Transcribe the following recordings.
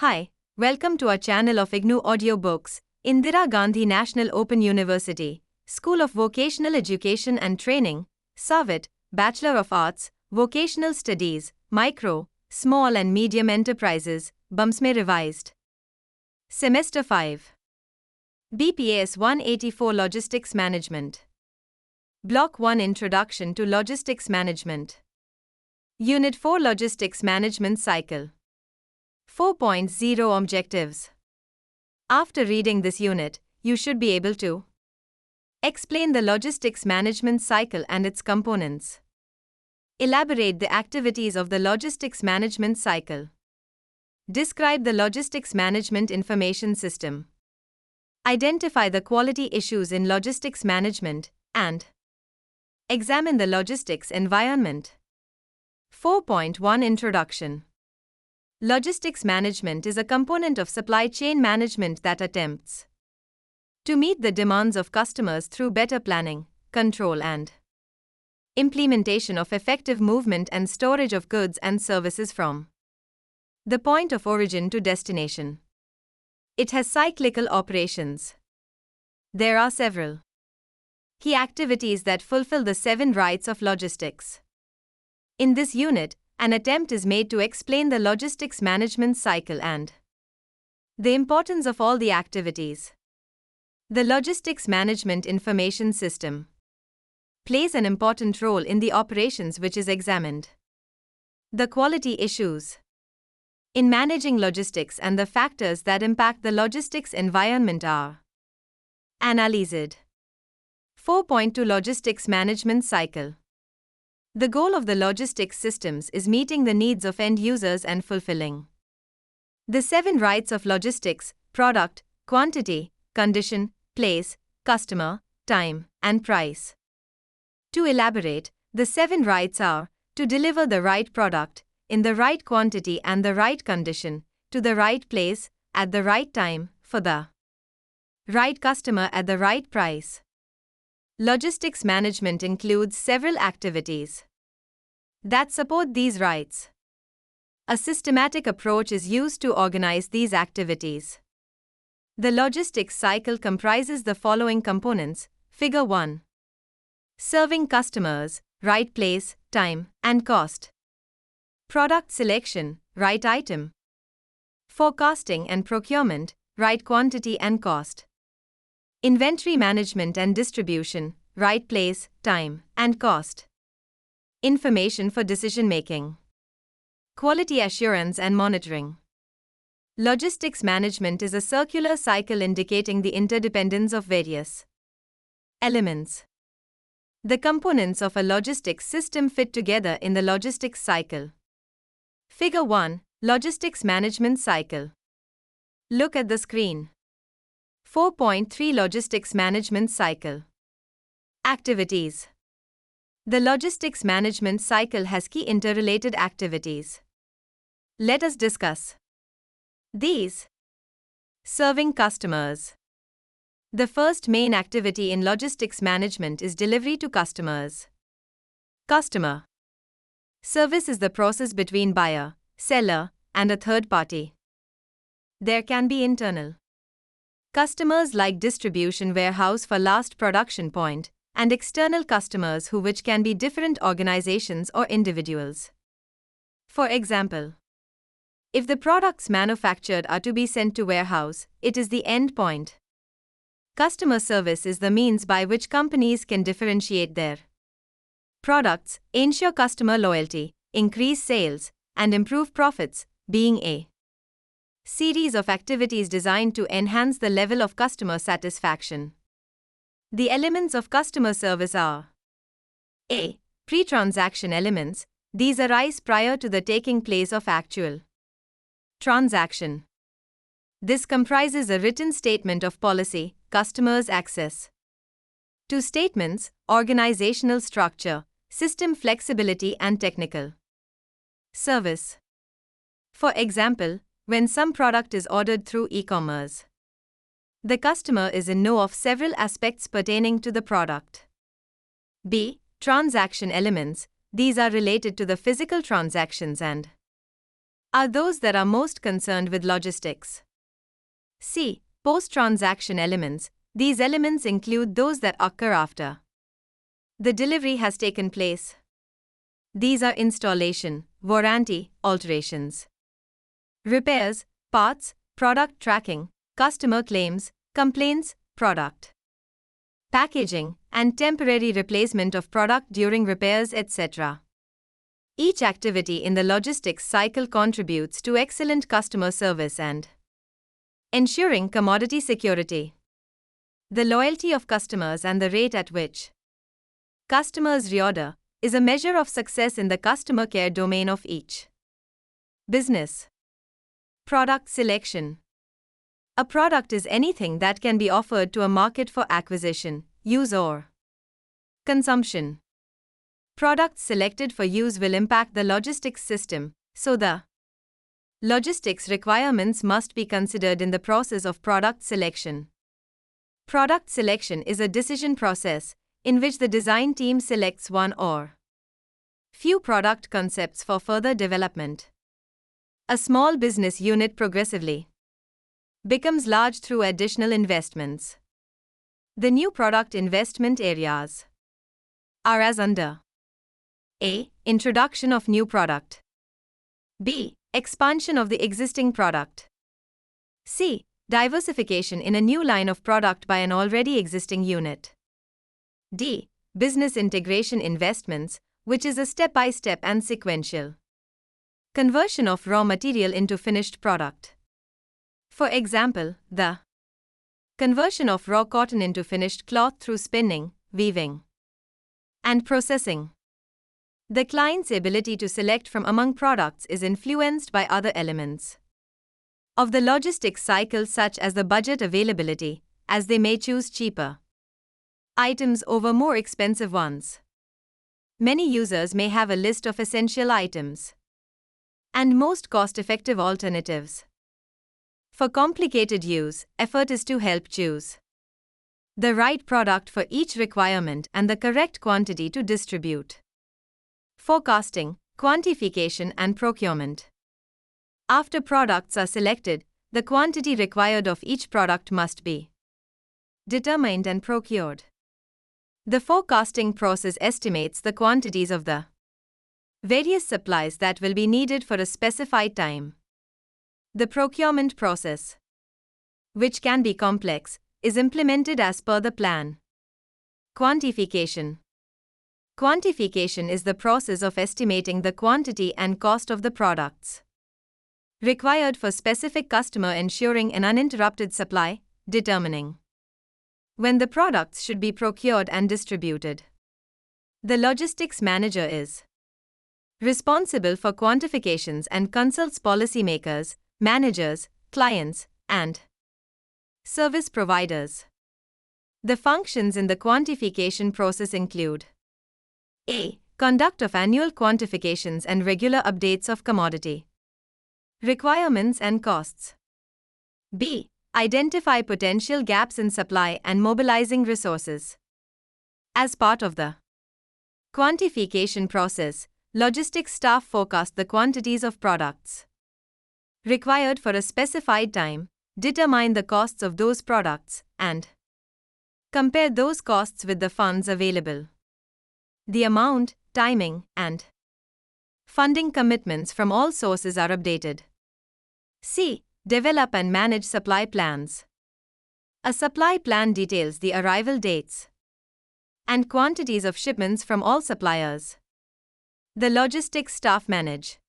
Hi, welcome to our channel of IGNOU Audiobooks, Indira Gandhi National Open University, School of Vocational Education and Training, SOVET, Bachelor of Arts, Vocational Studies, Micro, Small and Medium Enterprises, BAMSME Revised. Semester 5. BPAS 184 Logistics Management. Block-1 Introduction to Logistics Management. Unit-4 Logistics Management Cycle. 4.0 Objectives. After reading this unit, you should be able to explain the logistics management cycle and its components, elaborate the activities of the logistics management cycle, describe the logistics management information system, identify the quality issues in logistics management, and examine the logistics environment. 4.1 Introduction. Logistics management is a component of supply chain management that attempts to meet the demands of customers through better planning, control, and implementation of effective movement and storage of goods and services from the point of origin to destination. It has cyclical operations. There are several key activities that fulfill the 7 rights of logistics. In this unit, an attempt is made to explain the logistics management cycle and the importance of all the activities. The logistics management information system plays an important role in the operations which is examined. The quality issues in managing logistics and the factors that impact the logistics environment are analyzed. 4.2 Logistics Management Cycle. The goal of the logistics systems is meeting the needs of end users and fulfilling the 7 rights of logistics: product, quantity, condition, place, customer, time, and price. To elaborate, the 7 rights are to deliver the right product, in the right quantity and the right condition, to the right place, at the right time, for the right customer at the right price. Logistics management includes several activities that support these rights. A systematic approach is used to organize these activities. The logistics cycle comprises the following components. Figure 1. Serving customers, right place, time, and cost. Product selection, right item. Forecasting and procurement, right quantity and cost. Inventory management and distribution, right place, time, and cost. Information for decision making. Quality assurance and monitoring. Logistics management is a circular cycle indicating the interdependence of various elements. The components of a logistics system fit together in the logistics cycle. Figure 1. Logistics management cycle. Look at the screen. 4.3 Logistics management cycle. Activities. The logistics management cycle has key interrelated activities. Let us discuss these. Serving customers. The first main activity in logistics management is delivery to customers. Customer service is the process between buyer, seller, and a third party. There can be internal customers like distribution warehouse for last production point, and external customers which can be different organizations or individuals. For example, if the products manufactured are to be sent to warehouse, it is the end point. Customer service is the means by which companies can differentiate their products, ensure customer loyalty, increase sales, and improve profits, being a series of activities designed to enhance the level of customer satisfaction. The elements of customer service are a. Pre-transaction elements. These arise prior to the taking place of actual transaction. This comprises a written statement of policy, customers' access to statements, organizational structure, system flexibility, and technical service. For example, when some product is ordered through e-commerce, the customer is in know of several aspects pertaining to the product. B. Transaction elements. These are related to the physical transactions and are those that are most concerned with logistics. C. Post-transaction elements. These elements include those that occur after the delivery has taken place. These are installation, warranty, alterations, repairs, parts, product tracking, customer claims, complaints, product packaging, and temporary replacement of product during repairs, etc. Each activity in the logistics cycle contributes to excellent customer service and ensuring commodity security. The loyalty of customers and the rate at which customers reorder is a measure of success in the customer care domain of each business. Product selection. A product is anything that can be offered to a market for acquisition, use, or consumption. Products selected for use will impact the logistics system, so the logistics requirements must be considered in the process of product selection. Product selection is a decision process in which the design team selects one or few product concepts for further development. A small business unit progressively becomes large through additional investments. The new product investment areas are as under: A. Introduction of new product. B. Expansion of the existing product. C. Diversification in a new line of product by an already existing unit. D. Business integration investments, which is a step-by-step and sequential conversion of raw material into finished product. For example, the conversion of raw cotton into finished cloth through spinning, weaving, and processing. The client's ability to select from among products is influenced by other elements of the logistics cycle, such as the budget availability, as they may choose cheaper items over more expensive ones. Many users may have a list of essential items and most cost-effective alternatives. For complicated use, effort is to help choose the right product for each requirement and the correct quantity to distribute. Forecasting, quantification, and procurement. After products are selected, the quantity required of each product must be determined and procured. The forecasting process estimates the quantities of the various supplies that will be needed for a specified time. The procurement process, which can be complex, is implemented as per the plan. Quantification. Quantification is the process of estimating the quantity and cost of the products required for specific customer, ensuring an uninterrupted supply, determining when the products should be procured and distributed. The logistics manager is responsible for quantifications and consults policymakers, managers, clients, and service providers. The functions in the quantification process include: A. Conduct of annual quantifications and regular updates of commodity requirements and costs. B. Identify potential gaps in supply and mobilizing resources. As part of the quantification process, logistics staff forecast the quantities of products required for a specified time, determine the costs of those products, and compare those costs with the funds available. The amount, timing, and funding commitments from all sources are updated. C. Develop and manage supply plans. A supply plan details the arrival dates and quantities of shipments from all suppliers. The logistics staff manage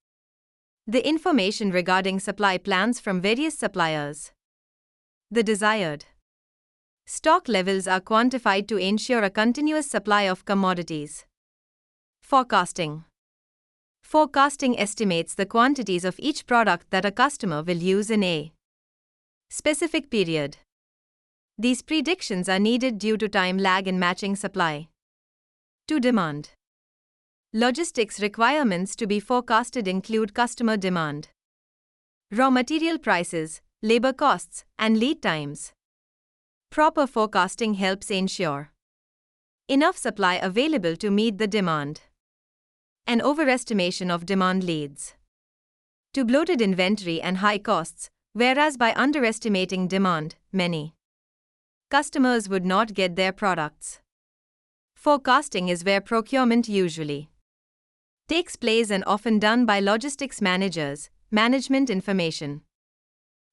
the information regarding supply plans from various suppliers. The desired stock levels are quantified to ensure a continuous supply of commodities. Forecasting. Forecasting estimates the quantities of each product that a customer will use in a specific period. These predictions are needed due to time lag in matching supply to demand. Logistics requirements to be forecasted include customer demand, raw material prices, labor costs, and lead times. Proper forecasting helps ensure enough supply available to meet the demand. An overestimation of demand leads to bloated inventory and high costs, whereas by underestimating demand, many customers would not get their products. Forecasting is where procurement usually takes place and often done by logistics managers, management information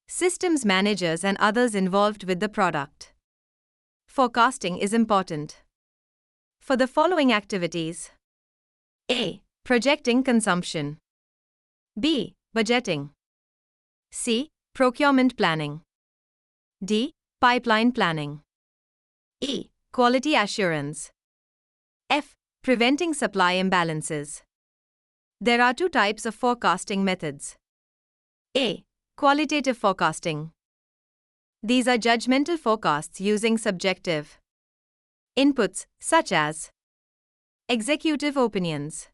systems managers, and others involved with the product. Forecasting is important for the following activities: A. Projecting consumption. B. Budgeting. C. Procurement planning. D. Pipeline planning. E. Quality assurance. F. Preventing supply imbalances. There are two types of forecasting methods. A. Qualitative forecasting. These are judgmental forecasts using subjective inputs such as executive opinions,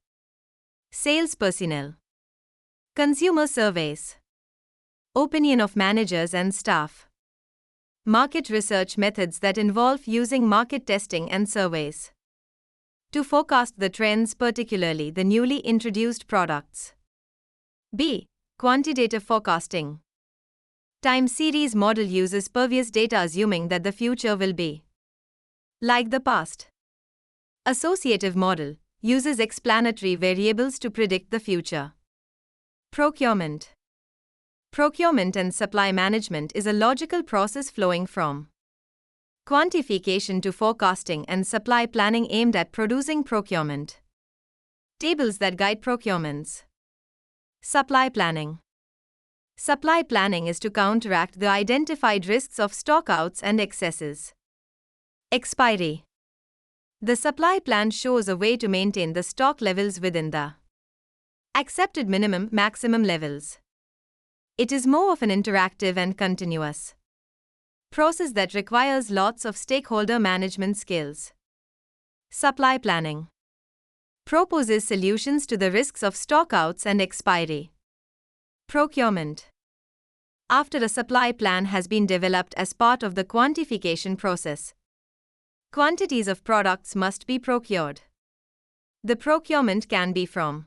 sales personnel, consumer surveys, opinion of managers and staff. Market research methods that involve using market testing and surveys to forecast the trends, particularly the newly introduced products. B. Quantitative forecasting. Time series model uses previous data assuming that the future will be like the past. Associative model uses explanatory variables to predict the future. Procurement. Procurement and supply management is a logical process flowing from quantification to forecasting and supply planning aimed at producing procurement tables that guide procurements. Supply planning. Supply planning is to counteract the identified risks of stockouts and excesses. Expiry. The supply plan shows a way to maintain the stock levels within the accepted maximum levels. It is more of an interactive and continuous process that requires lots of stakeholder management skills. Supply planning proposes solutions to the risks of stockouts and expiry. Procurement. After a supply plan has been developed as part of the quantification process, quantities of products must be procured. The procurement can be from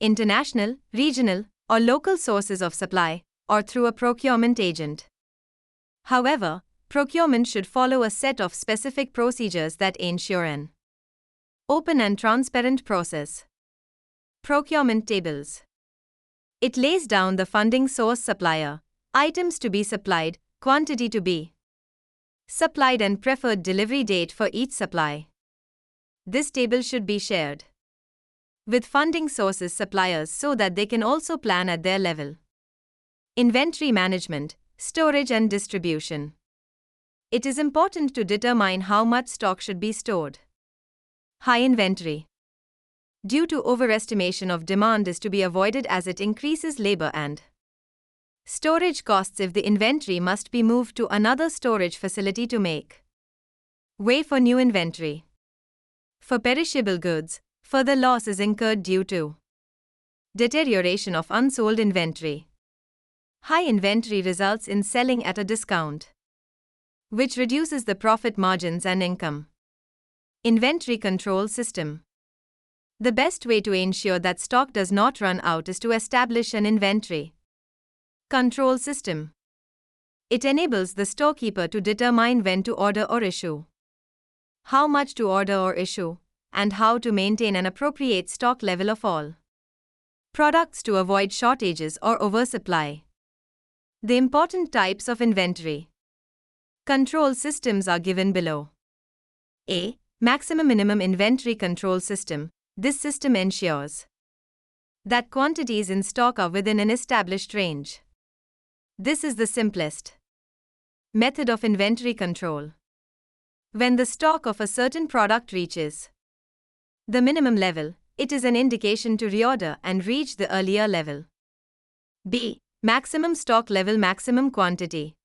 international, regional, or local sources of supply, or through a procurement agent. However, procurement should follow a set of specific procedures that ensure an open and transparent process. Procurement tables. It lays down the funding source, supplier, items to be supplied, quantity to be supplied, and preferred delivery date for each supply. This table should be shared with funding sources suppliers so that they can also plan at their level. Inventory management, storage and distribution. It is important to determine how much stock should be stored. High inventory due to overestimation of demand is to be avoided as it increases labor and storage costs if the inventory must be moved to another storage facility to make way for new inventory. For perishable goods, further loss is incurred due to deterioration of unsold inventory. High inventory results in selling at a discount, which reduces the profit margins and income. Inventory control system. The best way to ensure that stock does not run out is to establish an inventory control system. It enables the storekeeper to determine when to order or issue, how much to order or issue, and how to maintain an appropriate stock level of all products to avoid shortages or oversupply. The important types of inventory control systems are given below. A. Maximum minimum inventory control system. This system ensures that quantities in stock are within an established range. This is the simplest method of inventory control. When the stock of a certain product reaches the minimum level, it is an indication to reorder and reach the earlier level. B. Maximum stock level, maximum quantity.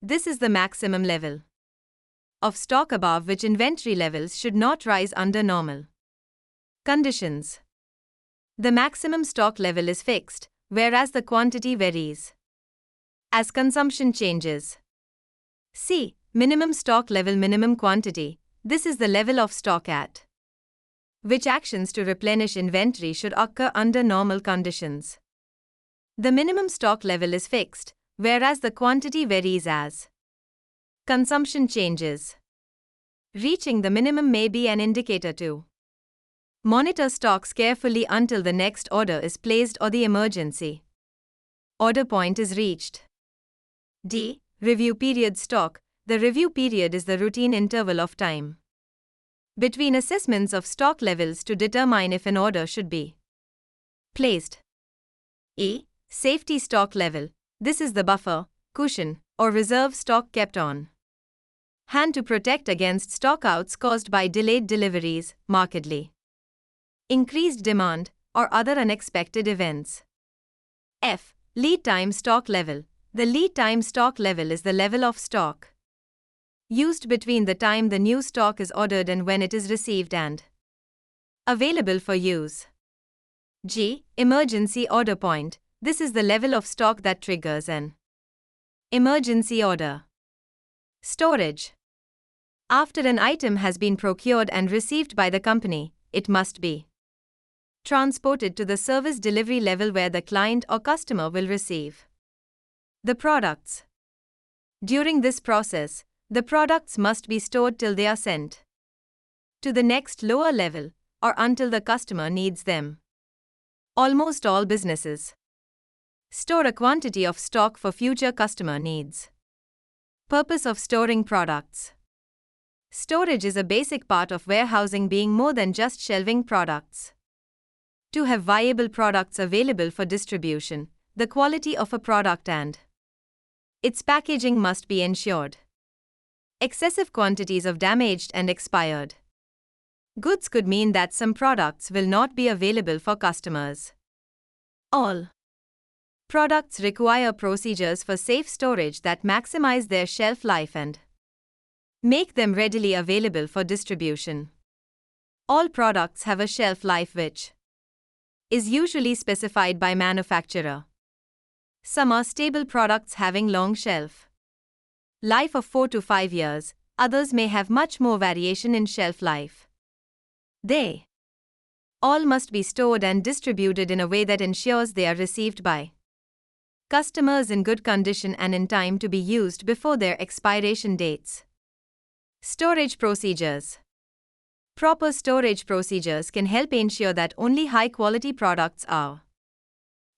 This is the maximum level of stock above which inventory levels should not rise under normal conditions. The maximum stock level is fixed, whereas the quantity varies as consumption changes. C. Minimum stock level, minimum quantity. This is the level of stock at which actions to replenish inventory should occur under normal conditions. The minimum stock level is fixed, whereas the quantity varies as consumption changes. Reaching the minimum may be an indicator to monitor stocks carefully until the next order is placed or the emergency order point is reached. D. Review period stock. The review period is the routine interval of time between assessments of stock levels to determine if an order should be placed. E. Safety stock level. This is the buffer, cushion, or reserve stock kept on hand to protect against stockouts caused by delayed deliveries, markedly increased demand, or other unexpected events. F. Lead time stock level. The lead time stock level is the level of stock used between the time the new stock is ordered and when it is received and available for use. G. Emergency order point. This is the level of stock that triggers an emergency order. Storage. After an item has been procured and received by the company, it must be transported to the service delivery level where the client or customer will receive the products. During this process, the products must be stored till they are sent to the next lower level or until the customer needs them. Almost all businesses store a quantity of stock for future customer needs. Purpose of storing products. Storage is a basic part of warehousing, being more than just shelving products. To have viable products available for distribution, the quality of a product and its packaging must be ensured. Excessive quantities of damaged and expired goods could mean that some products will not be available for customers. All products require procedures for safe storage that maximize their shelf life and make them readily available for distribution. All products have a shelf life which is usually specified by manufacturer. Some are stable products having long shelf life of 4 to 5 years, others may have much more variation in shelf life. They all must be stored and distributed in a way that ensures they are received by customers in good condition and in time to be used before their expiration dates. Storage procedures. Proper storage procedures can help ensure that only high-quality products are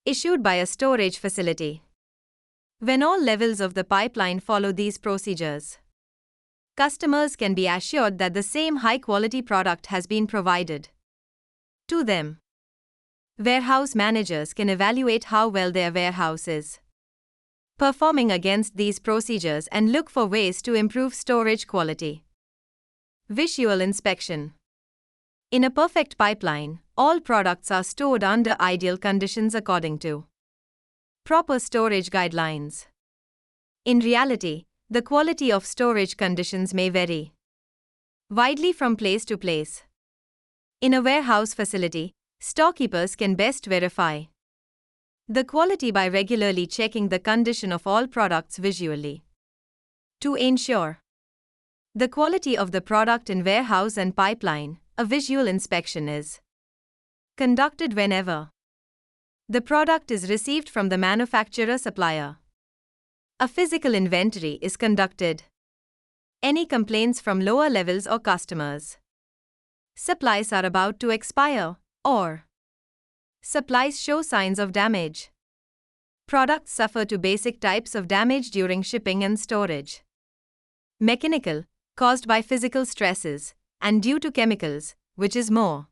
issued by a storage facility. When all levels of the pipeline follow these procedures, customers can be assured that the same high-quality product has been provided to them. Warehouse managers can evaluate how well their warehouse is performing against these procedures and look for ways to improve storage quality. Visual inspection. In a perfect pipeline, all products are stored under ideal conditions according to proper storage guidelines. In reality, the quality of storage conditions may vary widely from place to place. In a warehouse facility, storekeepers can best verify the quality by regularly checking the condition of all products visually. To ensure the quality of the product in warehouse and pipeline, a visual inspection is conducted whenever the product is received from the manufacturer supplier. A physical inventory is conducted. Any complaints from lower levels or customers, supplies are about to expire, or supplies show signs of damage, products suffer to basic types of damage during shipping and storage. Mechanical, caused by physical stresses, and due to chemicals, which is more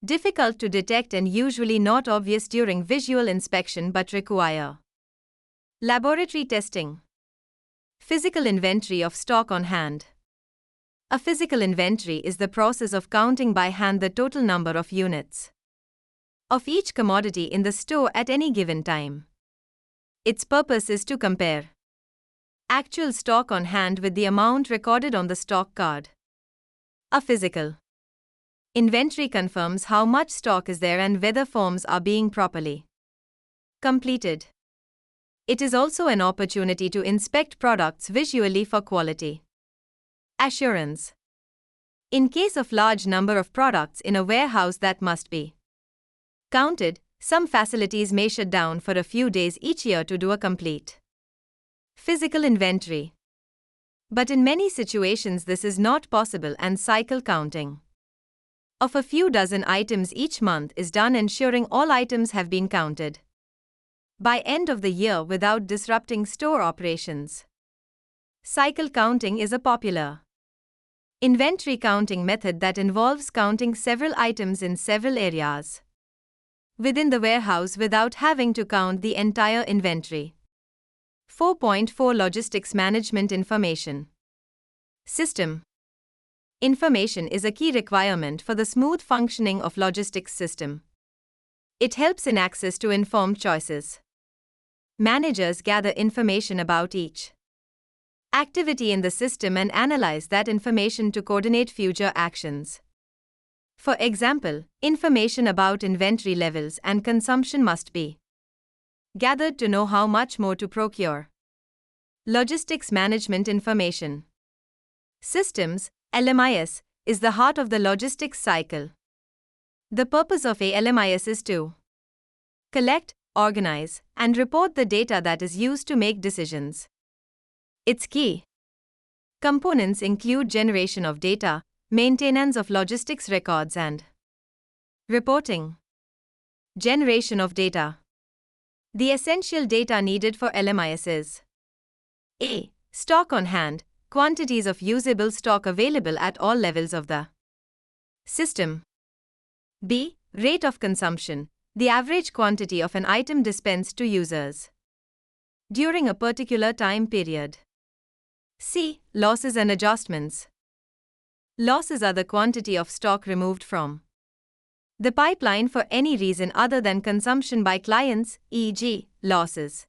difficult to detect and usually not obvious during visual inspection but require laboratory testing. Physical inventory of stock on hand. A physical inventory is the process of counting by hand the total number of units of each commodity in the store at any given time. Its purpose is to compare actual stock on hand with the amount recorded on the stock card. A physical inventory confirms how much stock is there and whether forms are being properly completed. It is also an opportunity to inspect products visually for quality assurance. In case of large number of products in a warehouse that must be counted, Some facilities may shut down for a few days each year to do a complete physical inventory. But in many situations this is not possible and cycle counting of a few dozen items each month is done, ensuring all items have been counted by end of the year without disrupting store operations. Cycle counting is a popular inventory counting method that involves counting several items in several areas within the warehouse without having to count the entire inventory. 4.4 Logistics Management Information System. Information is a key requirement for the smooth functioning of logistics system. It helps in access to informed choices. Managers gather information about each activity in the system and analyze that information to coordinate future actions. For example, information about inventory levels and consumption must be gathered to know how much more to procure. Logistics Management Information Systems, LMIS, is the heart of the logistics cycle. The purpose of a LMIS is to collect, organize, and report the data that is used to make decisions. Its key components include generation of data, maintenance of logistics records, and reporting. Generation of data. The essential data needed for LMIS is A. Stock on hand, quantities of usable stock available at all levels of the system. B. Rate of consumption, the average quantity of an item dispensed to users during a particular time period. C. Losses and adjustments. Losses are the quantity of stock removed from the pipeline for any reason other than consumption by clients, e.g., losses,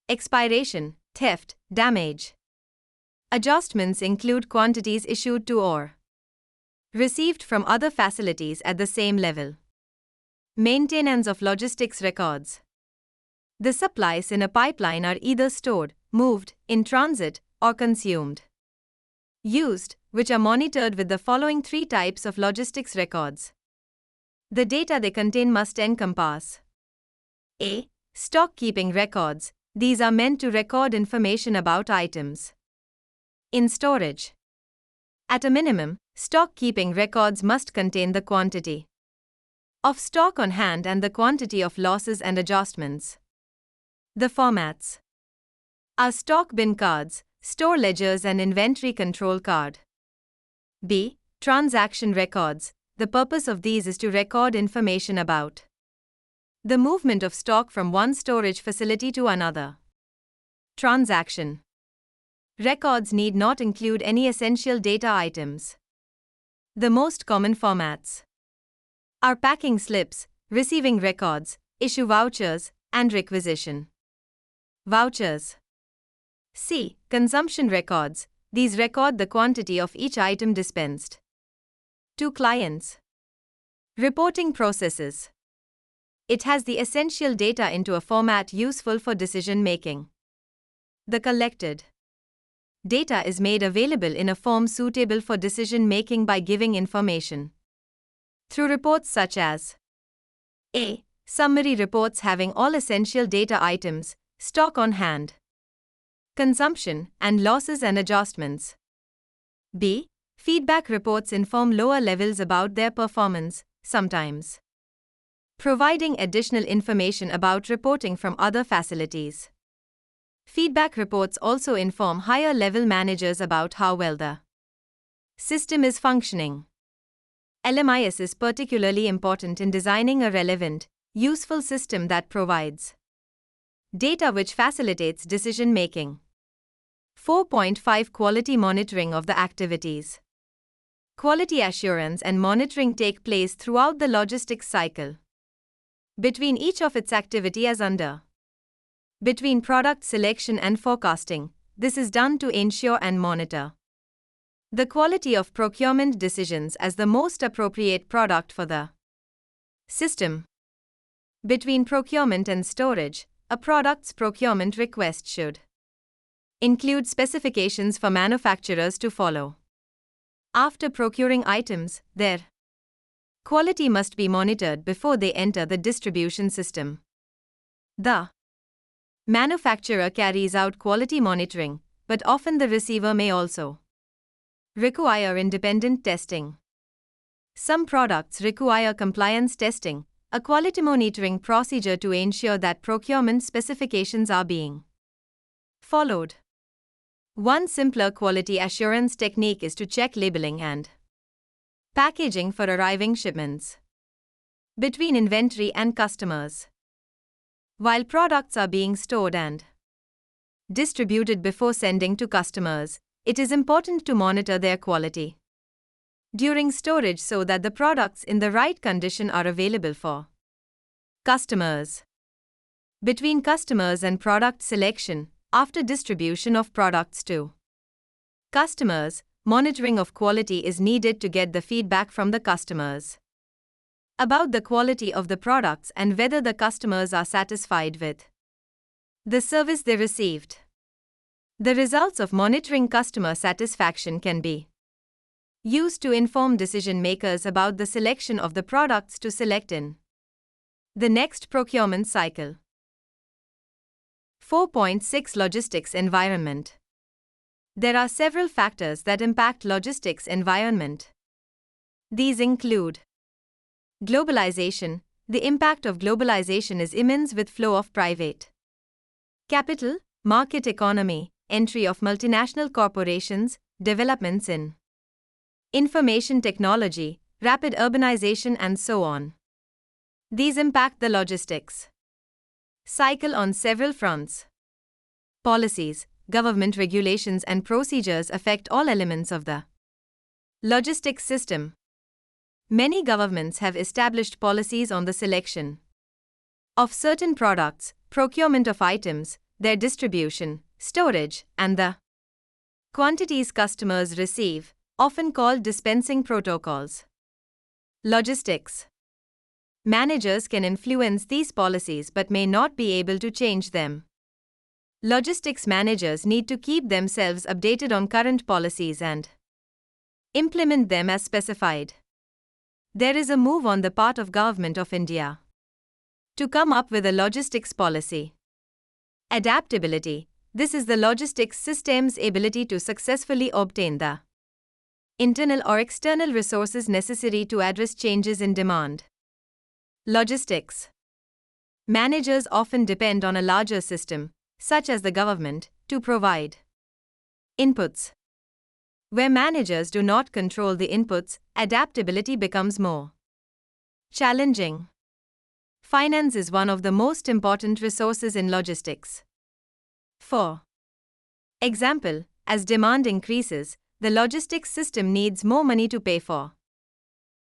expiration, theft, damage. Adjustments include quantities issued to or received from other facilities at the same level. Maintenance of logistics records. The supplies in a pipeline are either stored, moved, in transit, or consumed, used, which are monitored with the following three types of logistics records. The data they contain must encompass A. Stock keeping records. These are meant to record information about items in storage. At a minimum, stock keeping records must contain the quantity of stock on hand and the quantity of losses and adjustments. The formats are stock bin cards, store ledgers, and inventory control card. B. Transaction records. The purpose of these is to record information about the movement of stock from one storage facility to another. Transaction records need not include any essential data items. The most common formats are packing slips, receiving records, issue vouchers, and requisition vouchers. C. Consumption records. These record the quantity of each item dispensed to clients. Reporting processes. It has the essential data into a format useful for decision making. The collected data is made available in a form suitable for decision making by giving information through reports such as A. Summary reports having all essential data items, stock on hand, consumption, and losses and adjustments. B. Feedback reports inform lower levels about their performance, sometimes providing additional information about reporting from other facilities. Feedback reports also inform higher level managers about how well the system is functioning. LMIS is particularly important in designing a relevant, useful system that provides data which facilitates decision making. 4.5 Quality monitoring of the activities. Quality assurance and monitoring take place throughout the logistics cycle. Between each of its activity as under. Between product selection and forecasting, this is done to ensure and monitor the quality of procurement decisions as the most appropriate product for the system. Between procurement and storage, a product's procurement request should include specifications for manufacturers to follow. After procuring items, their Quality must be monitored before they enter the distribution system. The manufacturer carries out quality monitoring, but often the receiver may also require independent testing. Some products require compliance testing, a quality monitoring procedure to ensure that procurement specifications are being followed. One simpler quality assurance technique is to check labeling and packaging for arriving shipments between inventory and customers. While products are being stored and distributed before sending to customers, it is important to monitor their quality during storage so that the products in the right condition are available for customers. Between customers and product selection, after distribution of products to customers, monitoring of quality is needed to get the feedback from the customers about the quality of the products and whether the customers are satisfied with the service they received. The results of monitoring customer satisfaction can be used to inform decision makers about the selection of the products to select in the next procurement cycle. 4.6 Logistics environment. There are several factors that impact logistics environment. These include globalization. The impact of globalization is immense with flow of private capital, market economy, entry of multinational corporations, developments in information technology, rapid urbanization and so on. These impact the logistics cycle on several fronts. Policies, government regulations and procedures affect all elements of the logistics system. Many governments have established policies on the selection of certain products, procurement of items, their distribution, storage, and the quantities customers receive, often called dispensing protocols. Logistics managers can influence these policies but may not be able to change them. Logistics managers need to keep themselves updated on current policies and implement them as specified. There is a move on the part of Government of India to come up with a logistics policy. Adaptability. This is the logistics system's ability to successfully obtain the internal or external resources necessary to address changes in demand. Logistics managers often depend on a larger system, such as the government, to provide inputs. Where managers do not control the inputs, adaptability becomes more challenging. Finance is one of the most important resources in logistics. For example, as demand increases, the logistics system needs more money to pay for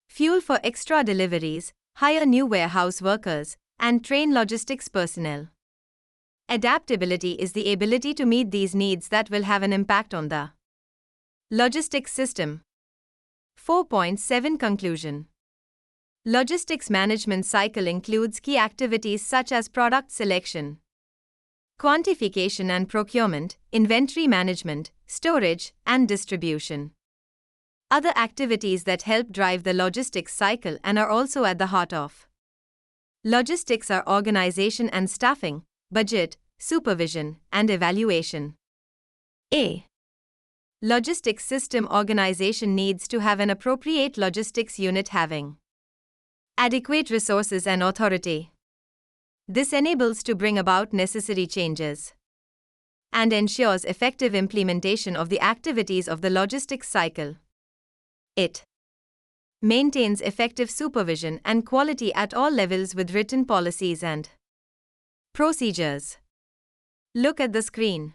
fuel for extra deliveries, hire new warehouse workers, and train logistics personnel. Adaptability is the ability to meet these needs that will have an impact on the logistics system. 4.7 Conclusion. Logistics management cycle includes key activities such as product selection, quantification and procurement, inventory management, storage, and distribution. Other activities that help drive the logistics cycle and are also at the heart of logistics are organization and staffing, budget, supervision, and evaluation. A. Logistics system organization needs to have an appropriate logistics unit having adequate resources and authority. This enables to bring about necessary changes and ensures effective implementation of the activities of the logistics cycle. It maintains effective supervision and quality at all levels with written policies and procedures. Look at the screen.